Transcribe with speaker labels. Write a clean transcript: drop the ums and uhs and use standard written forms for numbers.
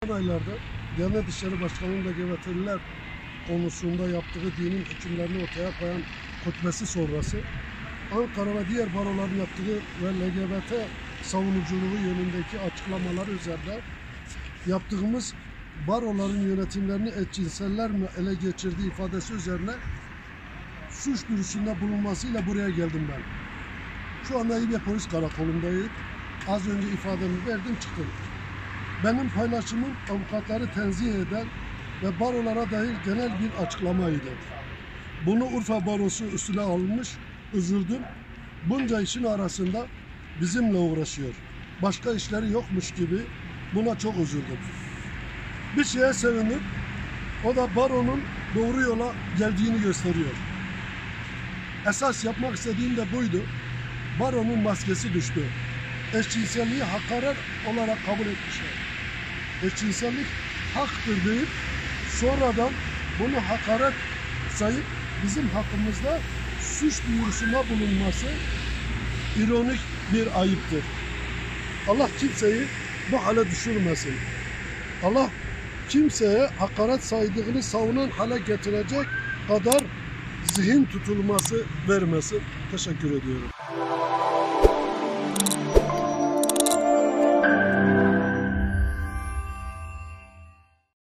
Speaker 1: Son aylarda Diyanet İşleri Başkanı'nın LGBT'liler konusunda yaptığı dinin hükümlerini ortaya koyan hutbesi sonrası Ankara ve diğer baroların yaptığı ve LGBT savunuculuğu yönündeki açıklamalar üzerinde yaptığımız baroların yönetimlerini eşcinseller mi ele geçirdiği ifadesi üzerine suç duyurusunda bulunmasıyla buraya geldim ben. Şu anda İBE Polis Karakolundayım. Az önce ifademi verdim çıktım. Benim paylaşımım avukatları tenzih eden ve barolara dair genel bir açıklamaydı. Bunu Urfa Barosu üstüne almış, üzüldüm. Bunca işin arasında bizimle uğraşıyor. Başka işleri yokmuş gibi buna çok üzüldüm. Bir şeye sevindim, o da baronun doğru yola geldiğini gösteriyor. Esas yapmak istediğim de buydu. Baronun maskesi düştü. Eşcinselliği hakaret olarak kabul etmişler. Eşcinsellik haktır deyip sonradan bunu hakaret sayıp bizim hakkımızda suç duyurusunda bulunması ironik bir ayıptır. Allah kimseyi bu hale düşürmesin. Allah kimseye hakaret saydığını savunan hale getirecek kadar zihin tutulması vermesin. Teşekkür ediyorum.